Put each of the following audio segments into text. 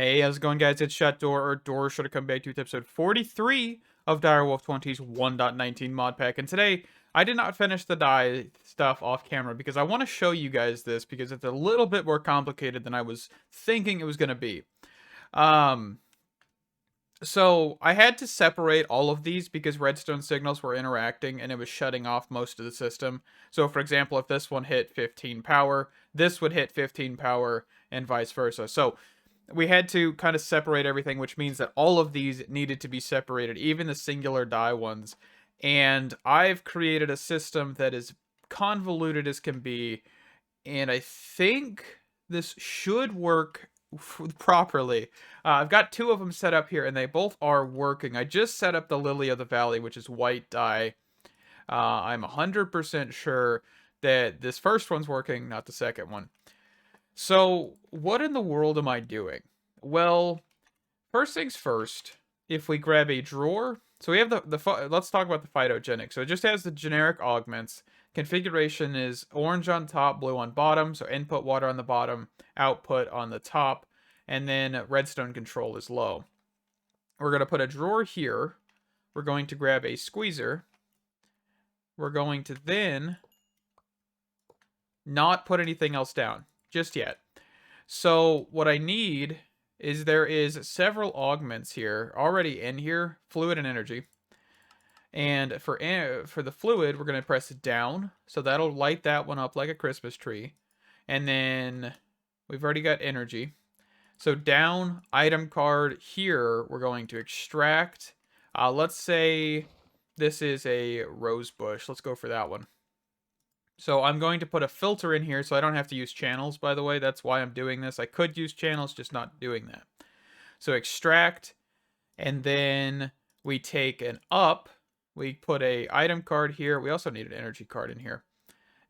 Hey, how's it going, guys? It's Shut Door, or Door Should Have Come Back to episode 43 of Direwolf20's 1.19 mod pack. And today, I did not finish the dye stuff off camera because I want to show you guys this because it's a little bit more complicated than I was thinking it was going to be. Um, so I had to separate all of these because redstone signals were interacting and it was shutting off most of the system. So for example, if this one hit 15 power, this would hit 15 power and vice versa. So we had to kind of separate everything, which means that all of these needed to be separated, even the singular die ones. And I've created a system that is convoluted as can be, and I think this should work properly. I've got two of them set up here, and they both are working. I just set up the Lily of the Valley, which is white dye. I'm 100% sure that this first one's working, not the second one. So, what in the world am I doing? Well, first things first, if we grab a drawer, so we have let's talk about the phytogenic. So it just has the generic augments. Configuration is orange on top, blue on bottom, so input water on the bottom, output on the top, and then redstone control is low. We're going to put a drawer here. We're going to grab a squeezer. We're going to then not put anything else down just yet. So what I need is there is several augments here already in here, fluid and energy. And for the fluid, we're going to press down, so that'll light that one up like a Christmas tree. And then we've already got energy. So down, item card, here we're going to extract. Let's say this is a rose bush. Let's go for that one. So I'm going to put a filter in here so I don't have to use channels, by the way. That's why I'm doing this. I could use channels, just not doing that. So extract, and then we take an up. We put a item card here. We also need an energy card in here.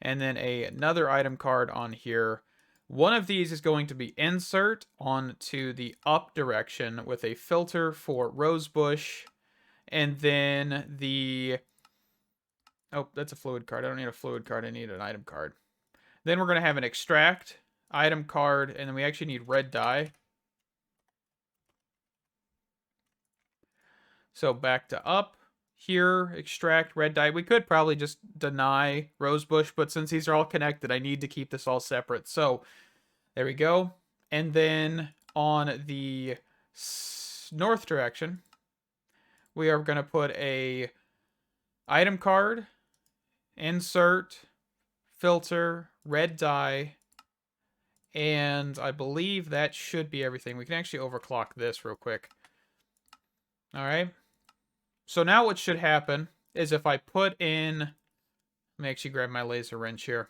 And then another item card on here. One of these is going to be insert onto the up direction with a filter for rosebush. And then the... Oh, that's a fluid card. I don't need a fluid card. I need an item card. Then we're going to have an extract, item card, and then we actually need red dye. So back to up. Here, extract, red dye. We could probably just deny rosebush, but since these are all connected, I need to keep this all separate. So there we go. And then on the north direction, we are going to put a item card, insert, filter, red dye, and I believe that should be everything. We can actually overclock this real quick. All right. So now what should happen is if I put in, let me actually grab my laser wrench here.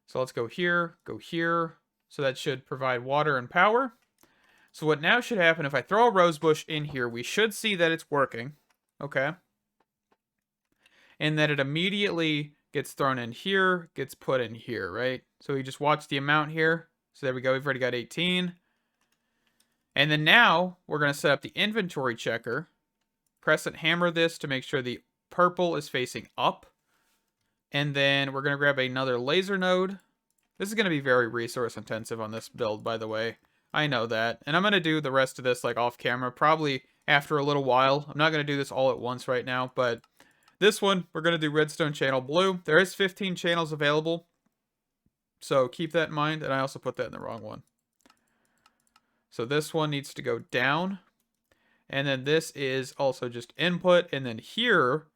So let's go here, go here. So that should provide water and power. So what now should happen, if I throw a rosebush in here, we should see that it's working. Okay. And that it immediately gets thrown in here, gets put in here, right? So we just watch the amount here. So there we go, we've already got 18. And then now we're going to set up the inventory checker. Press and hammer this to make sure the purple is facing up. And then we're going to grab another laser node. This is going to be very resource intensive on this build, by the way. I know that. And I'm going to do the rest of this like off camera, probably after a little while. I'm not going to do this all at once right now, but this one, we're going to do redstone channel blue. There is 15 channels available, so keep that in mind. And I also put that in the wrong one. So this one needs to go down. And then this is also just input. And then here,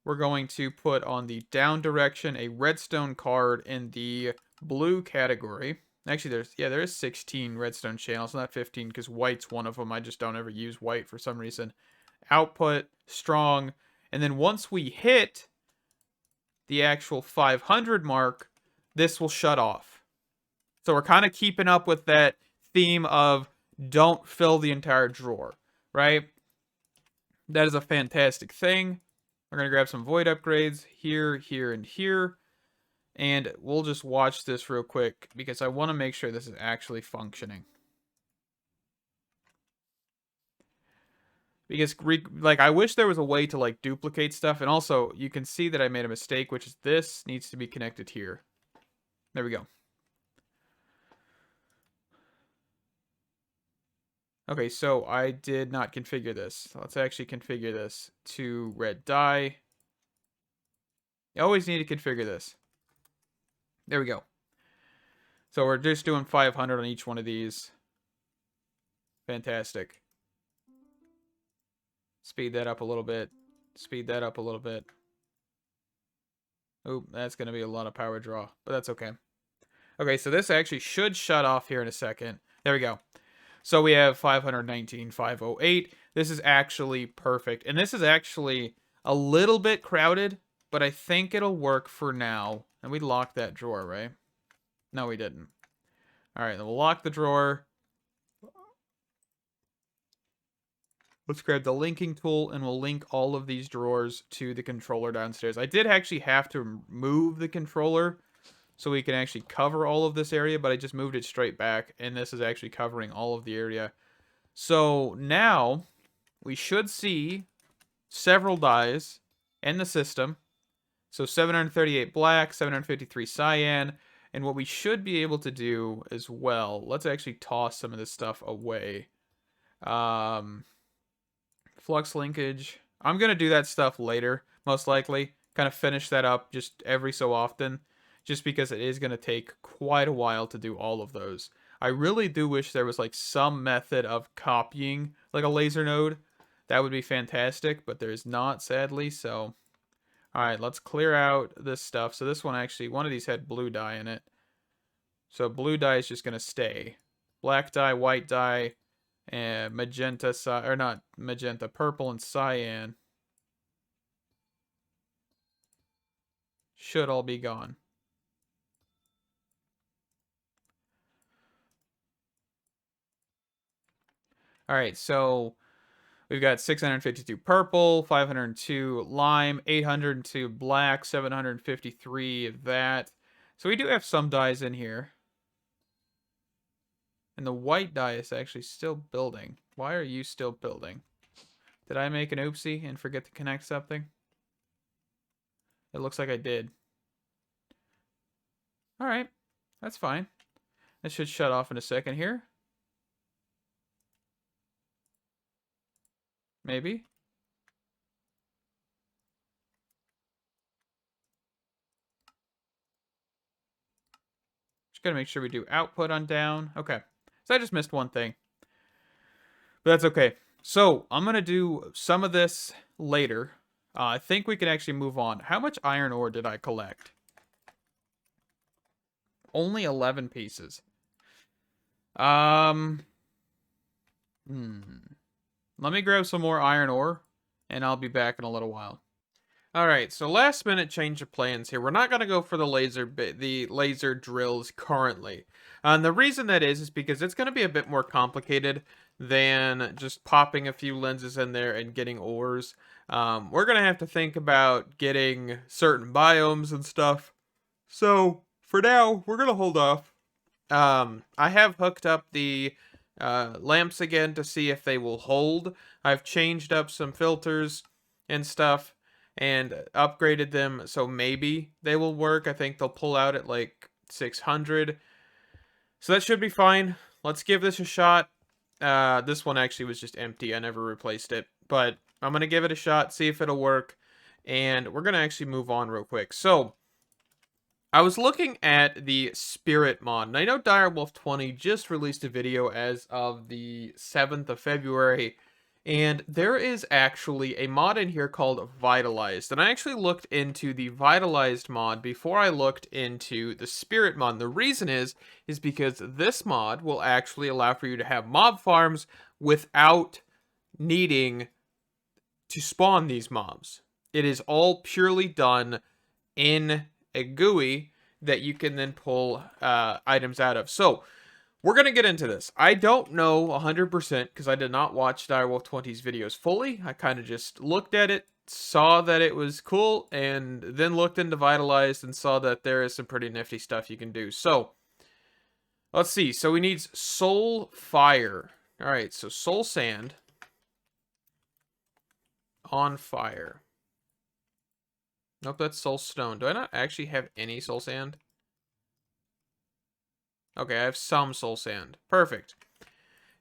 we're going to put on the down direction a redstone card in the blue category. Actually, there is 16 redstone channels, not 15, because white's one of them. I just don't ever use white for some reason. Output, strong. And then once we hit the actual 500 mark, this will shut off. So we're kind of keeping up with that theme of don't fill the entire drawer, right? That is a fantastic thing. We're going to grab some void upgrades here, here, and here. And we'll just watch this real quick because I want to make sure this is actually functioning. Because, like, I wish there was a way to, like, duplicate stuff. And also, you can see that I made a mistake, which is this needs to be connected here. There we go. Okay, so I did not configure this. Let's actually configure this to red dye. You always need to configure this. There we go. So we're just doing 500 on each one of these. Fantastic. Speed that up a little bit. Speed that up a little bit. Oop, that's going to be a lot of power draw, but that's okay. Okay, so this actually should shut off here in a second. There we go. So we have 519, 508. This is actually perfect. And this is actually a little bit crowded, but I think it'll work for now. And we locked that drawer, right? No, we didn't. All right, then we'll lock the drawer. Let's grab the linking tool, and we'll link all of these drawers to the controller downstairs. I did actually have to move the controller so we can actually cover all of this area, but I just moved it straight back, and this is actually covering all of the area. So now we should see several dyes in the system. So 738 black, 753 cyan, and what we should be able to do as well, let's actually toss some of this stuff away. Flux linkage. I'm going to do that stuff later, most likely. Kind of finish that up just every so often, just because it is going to take quite a while to do all of those. I really do wish there was like some method of copying like a laser node. That would be fantastic, but there is not, sadly, so... Alright, let's clear out this stuff. So this one actually, one of these had blue dye in it. So blue dye is just going to stay. Black dye, white dye, and magenta, or not magenta, purple and cyan should all be gone. All right, so we've got 652 purple, 502 lime, 802 black, 753 of that. So we do have some dyes in here. And the white dye is actually still building. Why are you still building? Did I make an oopsie and forget to connect something? It looks like I did. Alright, that's fine. This should shut off in a second here. Maybe. Just gotta make sure we do output on down. Okay. So I just missed one thing. But that's okay. So I'm gonna do some of this later. I think we can actually move on. How much iron ore did I collect? Only 11 pieces. Let me grab some more iron ore, and I'll be back in a little while. Alright, so last minute change of plans here. We're not going to go for the laser drills currently. And the reason that is because it's going to be a bit more complicated than just popping a few lenses in there and getting ores. We're going to have to think about getting certain biomes and stuff. So, for now, we're going to hold off. I have hooked up the lamps again to see if they will hold. I've changed up some filters and stuff and upgraded them, so maybe they will work. I think they'll pull out at like 600. So that should be fine. Let's give this a shot. This one actually was just empty. I never replaced it. But I'm going to give it a shot, see if it'll work. And we're going to actually move on real quick. So, I was looking at the Spirit mod, and I know Direwolf20 just released a video as of the 7th of February, and there is actually a mod in here called Vitialized, and I actually looked into the Vitialized mod before I looked into the Spirit mod. And the reason is because this mod will actually allow for you to have mob farms without needing to spawn these mobs. It is all purely done in a GUI that you can then pull items out of. So, we're going to get into this. I don't know 100% because I did not watch Direwolf20's videos fully. I kind of just looked at it, saw that it was cool, and then looked into Vitalized and saw that there is some pretty nifty stuff you can do. So, let's see. So, we need soul fire. Alright, so soul sand on fire. Nope, that's soul stone. Do I not actually have any soul sand? Okay, I have some soul sand. Perfect.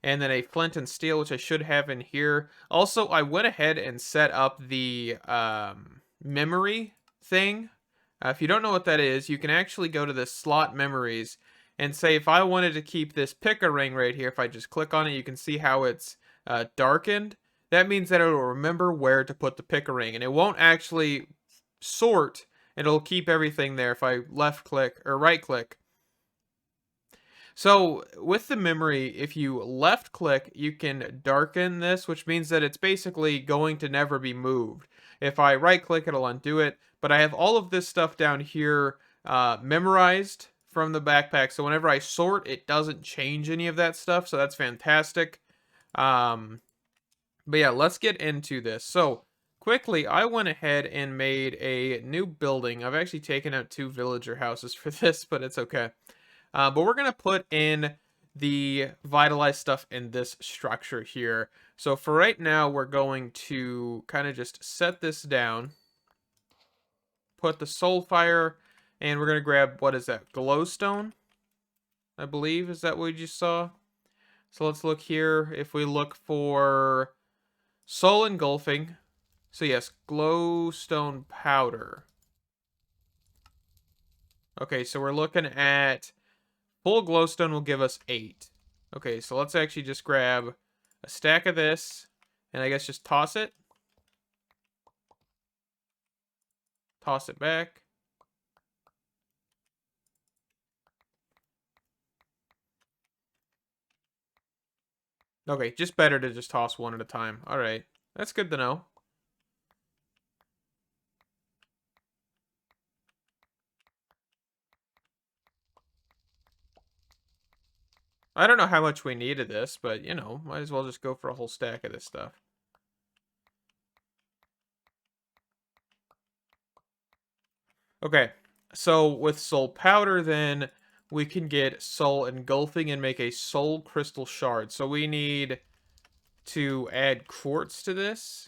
and then a flint and steel, which I should have in here. Also, I went ahead and set up the memory thing. If you don't know what that is, you can actually go to the slot memories and say if I wanted to keep this picker ring right here, if I just click on it, you can see how it's darkened. That means that it'll remember where to put the picker ring, and it won't actually sort. It'll keep everything there if I left click or right click. So with the memory, if you left click, you can darken this, which means that it's basically going to never be moved. If I right click, it'll undo it. But I have all of this stuff down here memorized from the backpack. So whenever I sort, it doesn't change any of that stuff. So that's fantastic. But yeah, let's get into this. So quickly, I went ahead and made a new building. I've actually taken out 2 villager houses for this, but it's okay. But we're going to put in the vitalized stuff in this structure here. So for right now, we're going to kind of just set this down. Put the soul fire, and we're going to grab, what is that, glowstone? I believe, is that what you just saw? So let's look here. If we look for soul engulfing, so yes, glowstone powder. Okay, so we're looking at full glowstone will give us 8. Okay, so let's actually just grab a stack of this, and I guess just toss it. Toss it back. Okay, just better to just toss one at a time. All right, that's good to know. I don't know how much we needed this, but, you know, might as well just go for a whole stack of this stuff. Okay, so with soul powder, then we can get soul engulfing and make a soul crystal shard. So we need to add quartz to this.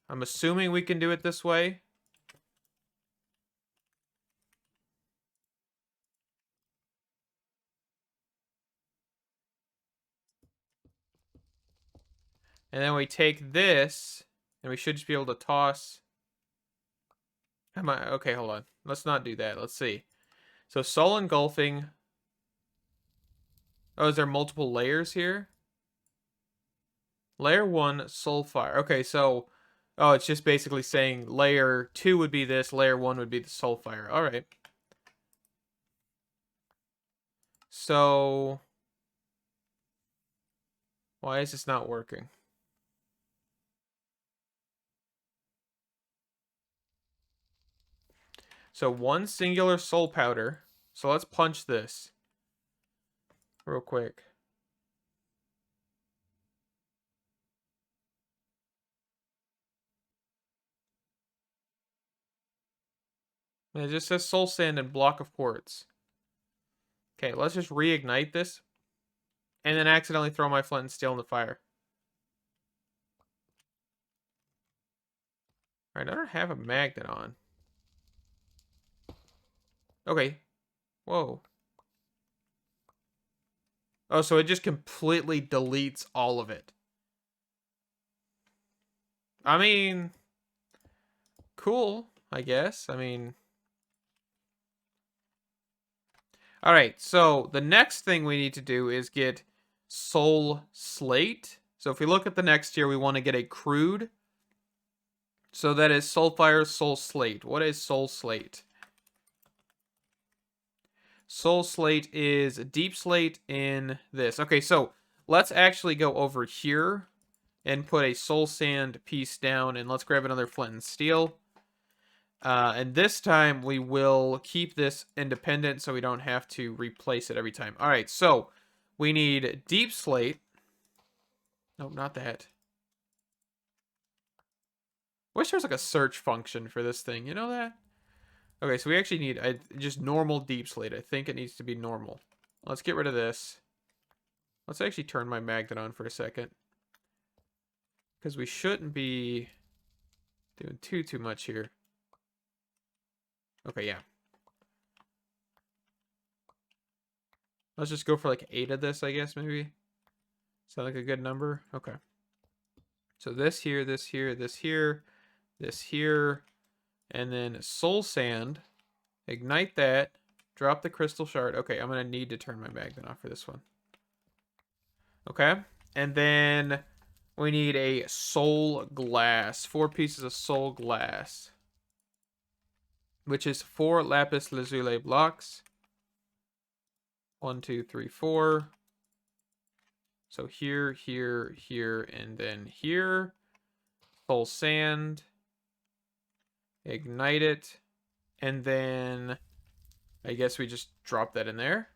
I'm assuming we can do it this way. And then we take this, and we should just be able to toss. Okay, hold on. Let's not do that. Let's see. So soul engulfing. Oh, is there multiple layers here? Layer 1, soul fire. Okay, so oh, it's just basically saying layer 2 would be this, layer 1 would be the soul fire. All right. So why is this not working? So 1 singular soul powder. So let's punch this real quick. And it just says soul sand and block of quartz. Okay, let's just reignite this. And then accidentally throw my flint and steel in the fire. Alright, I don't have a magnet on. Okay. Whoa. Oh, so it just completely deletes all of it. I mean, cool, I guess. I mean, all right, so the next thing we need to do is get soul slate. So if we look at the next tier, we want to get a crude. So that is soul fire, soul slate. What is soul slate? Soul slate is deep slate in this. Okay, so let's actually go over here and put a soul sand piece down, and let's grab another flint and steel. And this time we will keep this independent so we don't have to replace it every time. All right, so we need deep slate. Nope, not that. Wish there was like a search function for this thing. You know that? Okay, so we actually need just normal deep slate. I think it needs to be normal. Let's get rid of this. Let's actually turn my magnet on for a second. Because we shouldn't be doing too much here. Okay, yeah. Let's just go for like 8 of this, I guess, maybe. Sound like a good number? Okay. So this here, this here, this here, this here, and then soul sand. Ignite that. Drop the crystal shard. Okay, I'm going to need to turn my magnet off for this one. Okay. And then we need a soul glass. 4 pieces of soul glass. Which is 4 lapis lazuli blocks. 1, 2, 3, 4. So here, here, here, and then here. Soul sand. Ignite it. And then I guess we just drop that in there.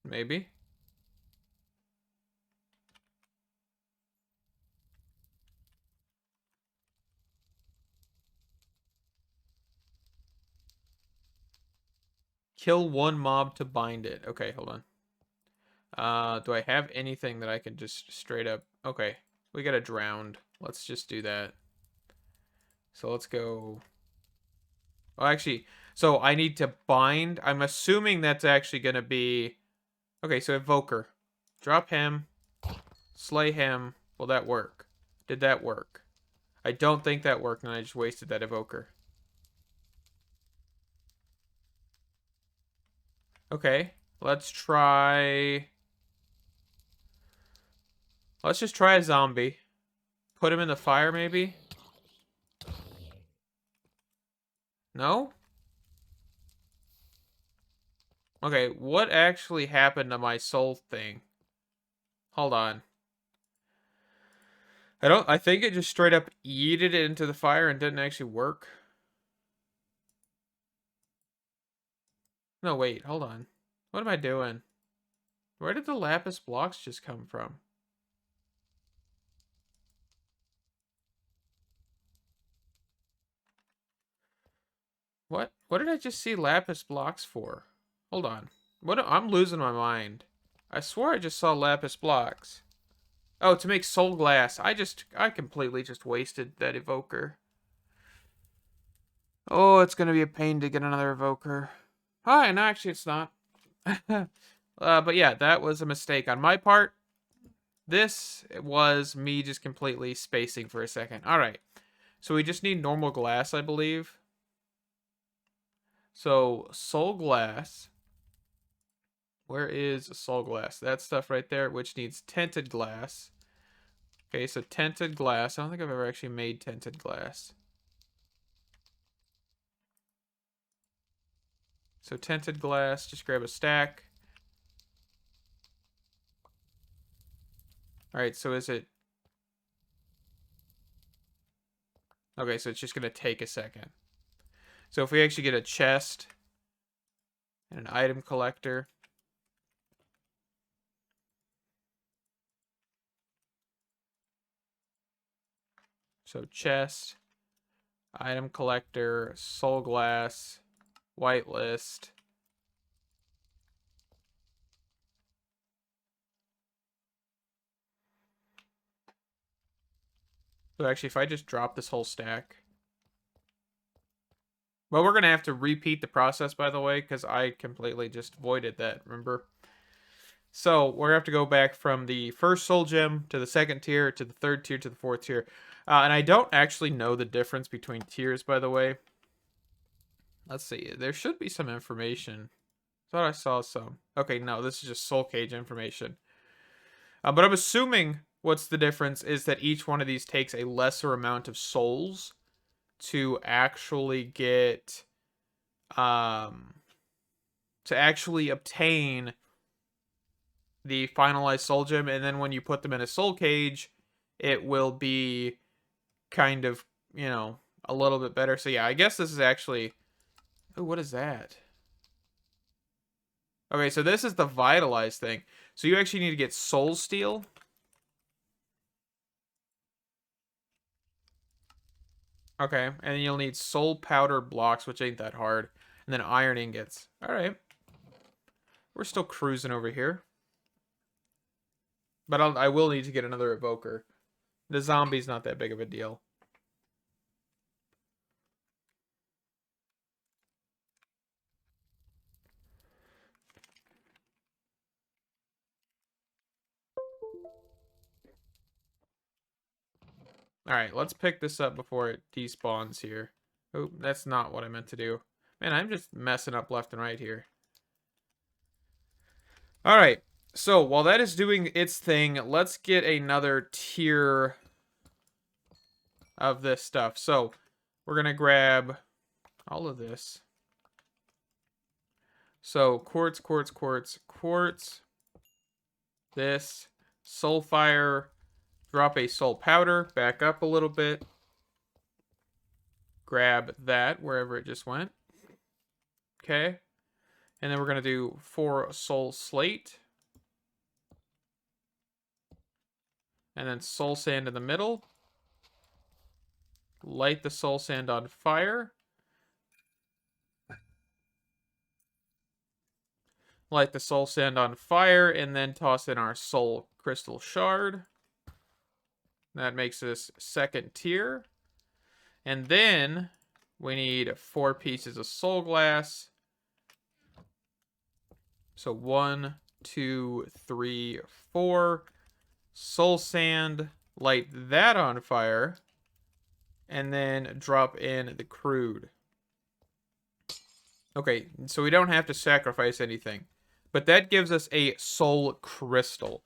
Maybe. Kill 1 mob to bind it. Okay, hold on. Do I have anything that I can just straight up... Okay, we got a drowned. Let's just do that. So let's go... Oh, actually, so I need to bind. I'm assuming that's actually going to be... Okay, so Evoker. Drop him. Slay him. Will that work? Did that work? I don't think that worked, and I just wasted that Evoker. Okay, let's try... Let's just try a zombie. Put him in the fire, maybe? No? Okay, what actually happened to my soul thing? Hold on. I think it just straight up yeeted it into the fire and didn't actually work. No, wait, hold on. What am I doing? Where did the lapis blocks just come from? What? What did I just see lapis blocks for? Hold on. What? I'm losing my mind. I swore I just saw lapis blocks. Oh, to make soul glass. I completely just wasted that evoker. Oh, it's gonna be a pain to get another evoker. Hi, no, actually it's not. But yeah, that was a mistake on my part. This was me just completely spacing for a second. All right. So we just need normal glass, I believe. So soul glass. Where is soul glass? That stuff right there, which needs tinted glass. Okay, so tinted glass. I don't think I've ever actually made tinted glass. So tinted glass, just grab a stack. All right, so is it... Okay, so it's just going to take a second. So if we actually get a chest and an item collector. So chest, item collector, soul glass, whitelist. So actually, if I just drop this whole stack. Well, we're going to have to repeat the process, by the way, because I completely just voided that, remember? So we're going to have to go back from the first soul gem to the second tier, to the third tier, to the fourth tier. And I don't actually know the difference between tiers, by the way. Let's see. There should be some information. Thought I saw some. Okay, no, this is just soul cage information. But I'm assuming what's the difference is that each one of these takes a lesser amount of souls to actually get to actually obtain the finalized soul gem, and then when you put them in a soul cage, it will be kind of, you know, a little bit better. So yeah, I guess this is actually... Oh, what is that? Okay, so this is the Vitialized thing. So you actually need to get soul steel. Okay, and then you'll need soul powder blocks, which ain't that hard. And then iron ingots. Alright. We're still cruising over here. But I will need to get another evoker. The zombie's not that big of a deal. Alright, let's pick this up before it despawns here. Oh, that's not what I meant to do. Man, I'm just messing up left and right here. Alright, so while that is doing its thing, let's get another tier of this stuff. So, we're going to grab all of this. So, quartz, quartz, quartz, quartz. This. Soulfire. Drop a soul powder. Back up a little bit. Grab that wherever it just went. Okay. And then we're going to do 4 soul slate. And then soul sand in the middle. Light the soul sand on fire. Light the soul sand on fire, and then toss in our soul crystal shard. That makes this second tier. And then we need 4 pieces of soul glass. So 1, 2, 3, 4. Soul sand, light that on fire, and then drop in the crude. Okay, so we don't have to sacrifice anything. But that gives us a soul crystal.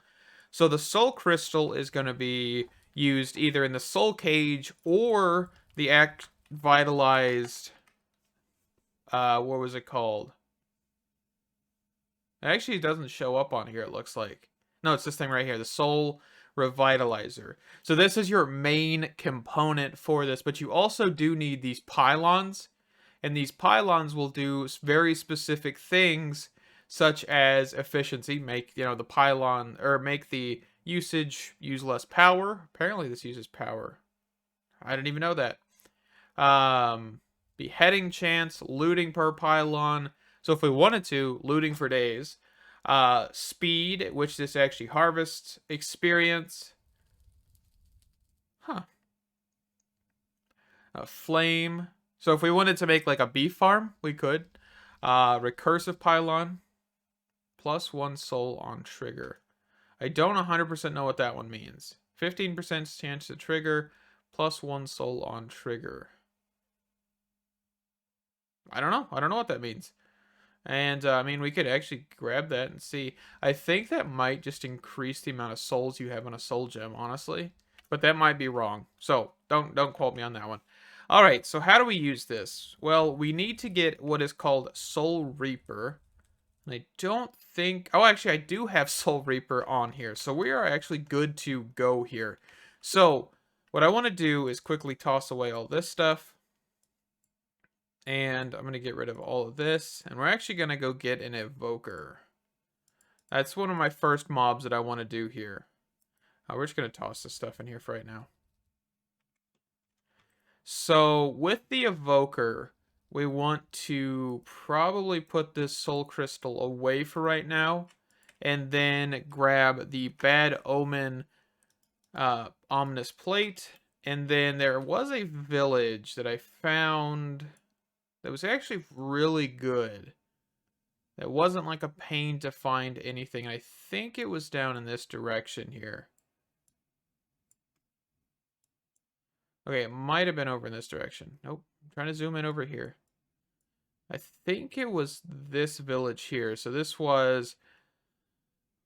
So the soul crystal is going to be used either in the soul cage or the Vitialized... what was it called? It actually doesn't show up on here, it looks like. No, it's this thing right here, the soul revitalizer. So this is your main component for this, but you also do need these pylons. And these pylons will do very specific things, such as efficiency, make, you know, the pylon, or make the usage use less power. Apparently this uses power. I didn't even know that. Beheading chance, looting per pylon. So if we wanted to, looting for days. Speed, which this actually harvests. Experience. Huh. Flame. So if we wanted to make like a bee farm, we could. Recursive pylon. +1 soul on trigger. I don't 100% know what that one means. 15% chance to trigger. +1 soul on trigger. I don't know. I don't know what that means. And, I mean, we could actually grab that and see. I think that might just increase the amount of souls you have on a soul gem, honestly. But that might be wrong. So, don't quote me on that one. Alright, so how do we use this? Well, we need to get what is called Soul Reaper. I don't think... Oh, actually, I do have Soul Reaper on here. So we are actually good to go here. So, what I want to do is quickly toss away all this stuff. And I'm going to get rid of all of this. And we're actually going to go get an evoker. That's one of my first mobs that I want to do here. We're just going to toss this stuff in here for right now. So with the evoker, we want to probably put this soul crystal away for right now. And then grab the bad omen ominous plate. And then there was a village that I found... that was actually really good. That wasn't like a pain to find anything. I think it was down in this direction here. Okay, it might have been over in this direction. Nope. I'm trying to zoom in over here. I think it was this village here. So this was...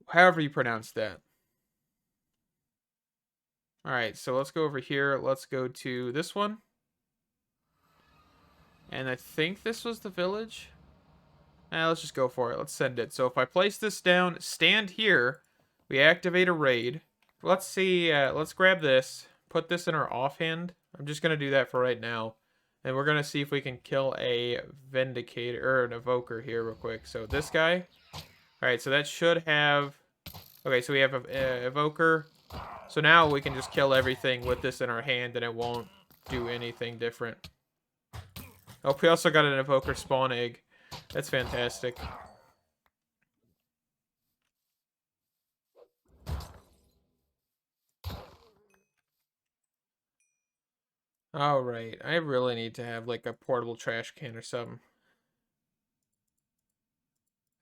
however you pronounce that. Alright, so let's go over here. Let's go to this one. And I think this was the village. Let's just go for it. Let's send it. So if I place this down, stand here, we activate a raid. Let's see, let's grab this, put this in our offhand. I'm just going to do that for right now. And we're going to see if we can kill a Vindicator, or an Evoker here real quick. So this guy. Alright, so that should have... okay, so we have an Evoker. So now we can just kill everything with this in our hand and it won't do anything different. Oh, we also got an Evoker spawn egg. That's fantastic. Alright, I really need to have like a portable trash can or something.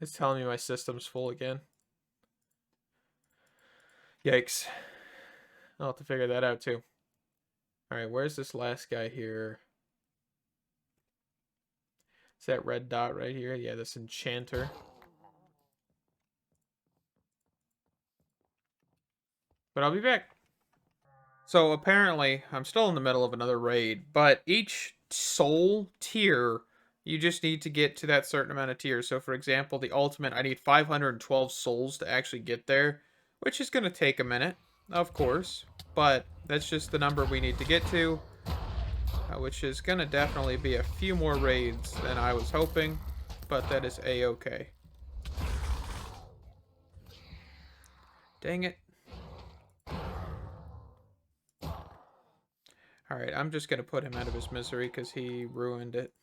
It's telling me my system's full again. Yikes. I'll have to figure that out too. Alright, where's this last guy here? Is that red dot right here? Yeah, this enchanter. But I'll be back. So apparently, I'm still in the middle of another raid, but each soul tier, you just need to get to that certain amount of tiers. So for example, the ultimate, I need 512 souls to actually get there, which is going to take a minute, of course, but that's just the number we need to get to, which is going to definitely be a few more raids than I was hoping, but that is a-okay. Dang it. Alright, I'm just going to put him out of his misery because he ruined it.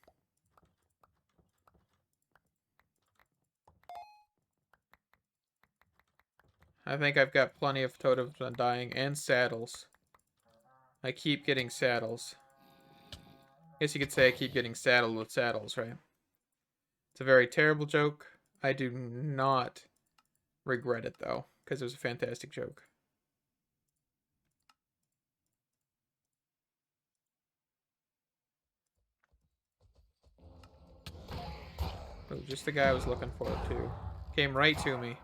I think I've got plenty of totems undying and saddles. I keep getting saddles. Guess you could say I keep getting saddled with saddles, right? It's a very terrible joke. I do not regret it, though, because it was a fantastic joke. Oh, just the guy I was looking for, too. Came right to me.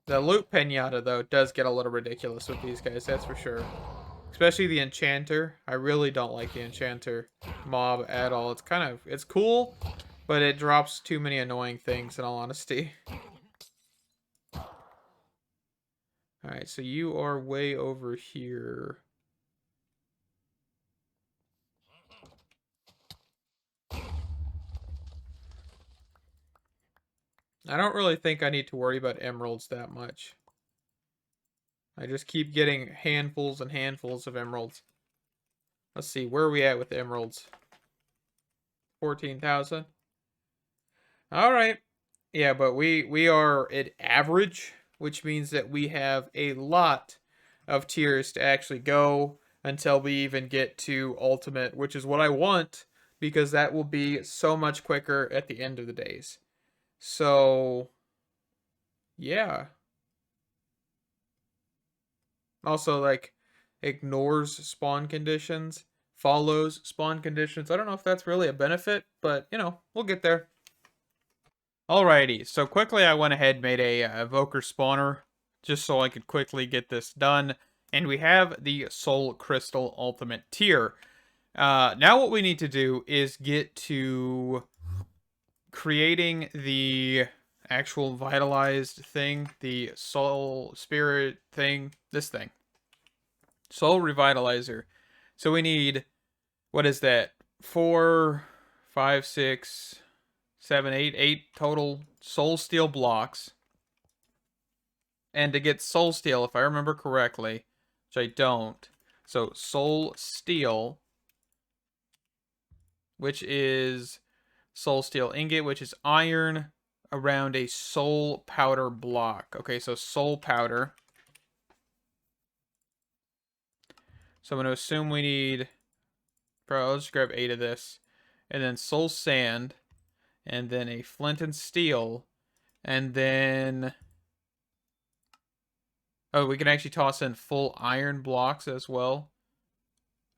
The loot pinata, though, does get a little ridiculous with these guys, that's for sure. Especially the enchanter. I really don't like the enchanter mob at all. It's cool, but it drops too many annoying things, in all honesty. Alright, so you are way over here. I don't really think I need to worry about emeralds that much. I just keep getting handfuls and handfuls of emeralds. Let's see, where are we at with emeralds? 14,000. Alright. Yeah, but we are at average, which means that we have a lot of tiers to actually go until we even get to ultimate, which is what I want, because that will be so much quicker at the end of the days. So, yeah. Also, like, ignores spawn conditions, follows spawn conditions. I don't know if that's really a benefit, but, you know, we'll get there. Alrighty, so quickly I went ahead and made a evoker spawner, just so I could quickly get this done. And we have the Soul Crystal Ultimate tier. Now what we need to do is get to creating the actual vitalized thing, the soul spirit thing, this thing. Soul Revitalizer. So we need, what is that? 4, 5, 6, 7, 8 total soul steel blocks. And to get soul steel, if I remember correctly, which I don't. So soul steel, which is soul steel ingot, which is iron around a soul powder block. Okay, so soul powder. So I'm going to assume we need, bro, let's grab 8 of this. And then soul sand. And then a flint and steel. And then, oh, we can actually toss in full iron blocks as well.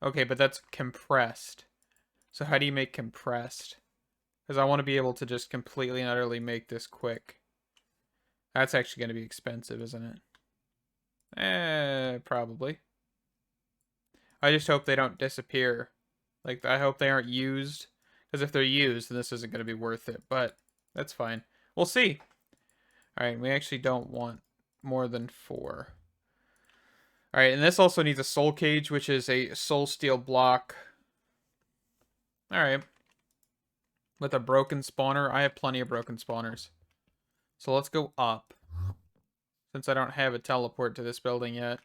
Okay, but that's compressed. So how do you make compressed? Because I want to be able to just completely and utterly make this quick. That's actually going to be expensive, isn't it? Probably. I just hope they don't disappear. Like, I hope they aren't used. Because if they're used, then this isn't going to be worth it. But that's fine. We'll see. Alright, we actually don't want more than 4. Alright, and this also needs a soul cage, which is a soul steel block. Alright. With a broken spawner. I have plenty of broken spawners. So let's go up. Since I don't have a teleport to this building yet.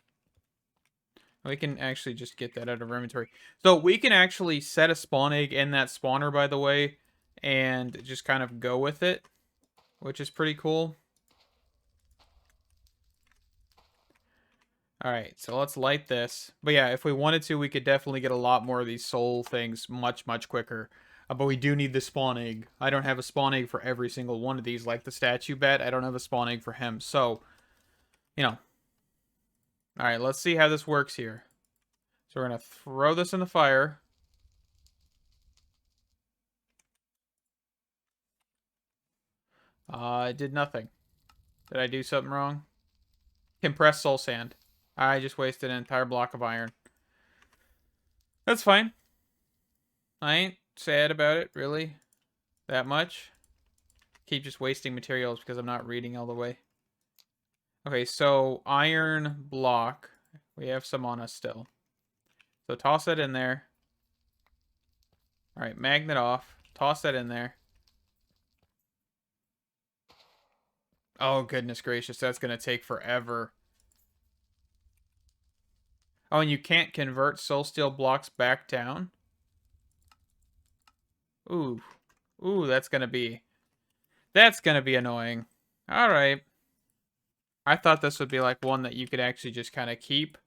We can actually just get that out of our inventory. So we can actually set a spawn egg in that spawner, by the way. And just kind of go with it. Which is pretty cool. All right, so let's light this. But yeah, if we wanted to, we could definitely get a lot more of these soul things much, much quicker. But we do need the spawn egg. I don't have a spawn egg for every single one of these, like the statue bat. I don't have a spawn egg for him. So, you know. All right, let's see how this works here. So we're going to throw this in the fire. It did nothing. Did I do something wrong? Compressed soul sand. I just wasted an entire block of iron. That's fine. I ain't sad about it, really. That much. Keep just wasting materials because I'm not reading all the way. Okay, so iron block. We have some on us still. So toss that in there. Alright, magnet off. Toss that in there. Oh, goodness gracious. That's going to take forever. Oh, and you can't convert soul steel blocks back down? Ooh. Ooh, that's going to be... That's going to be annoying. Alright. I thought this would be like one that you could actually just kind of keep.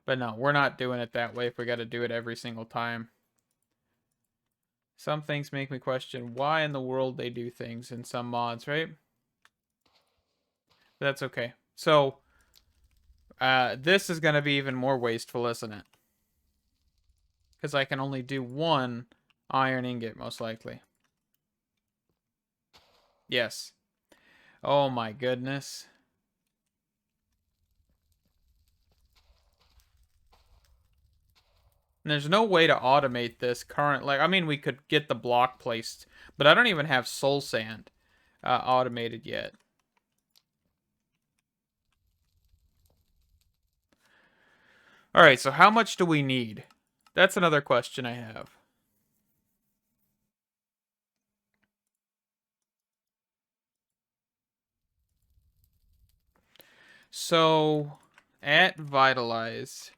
But no, we're not doing it that way if we got to do it every single time. Some things make me question why in the world they do things in some mods, right? But that's okay. So, this is going to be even more wasteful, isn't it? Because I can only do one iron ingot, most likely. Yes. Oh my goodness. And there's no way to automate this current. Like, I mean, we could get the block placed, but I don't even have soul sand automated yet. All right, so how much do we need? That's another question I have. So, at Vitalized,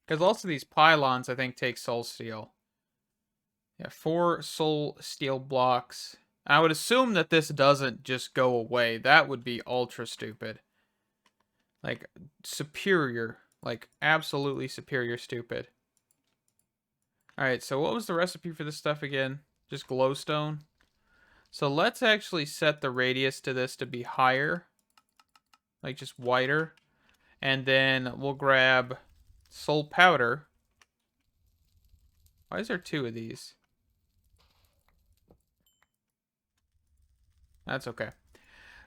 because also these pylons, I think, take soul steel. Yeah, 4 soul steel blocks. I would assume that this doesn't just go away. That would be ultra stupid. Like, superior. Like, absolutely superior stupid. Alright, so what was the recipe for this stuff again? Just glowstone? So let's actually set the radius to this to be higher. Like, just wider. And then we'll grab soul powder. Why is there 2 of these? That's okay.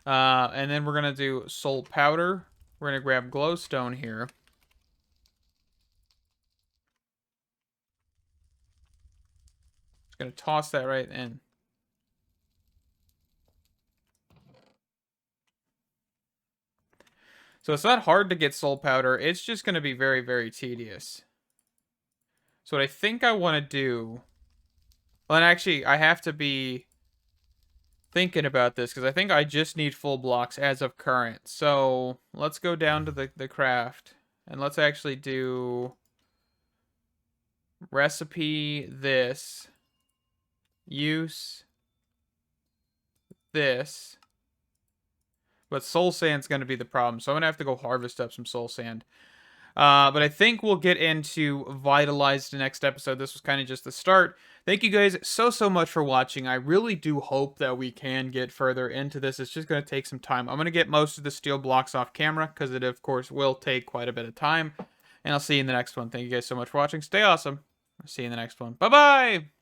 And then we're going to do soul powder. We're going to grab glowstone here. Just going to toss that right in. So it's not hard to get soul powder. It's just going to be very, very tedious. So what I think I want to do... Well, and actually, I have to be thinking about this, because I think I just need full blocks as of current. So let's go down to the craft, and let's actually do recipe this, use this, but soul sand's going to be the problem, so I'm going to have to go harvest up some soul sand. But I think we'll get into Vitalized next episode. This was kind of just the start. Thank you guys so much for watching. I really do hope that we can get further into this. It's just going to take some time. I'm going to get most of the steel blocks off camera because it, of course, will take quite a bit of time. And I'll see you in the next one. Thank you guys so much for watching. Stay awesome. I'll see you in the next one. Bye-bye!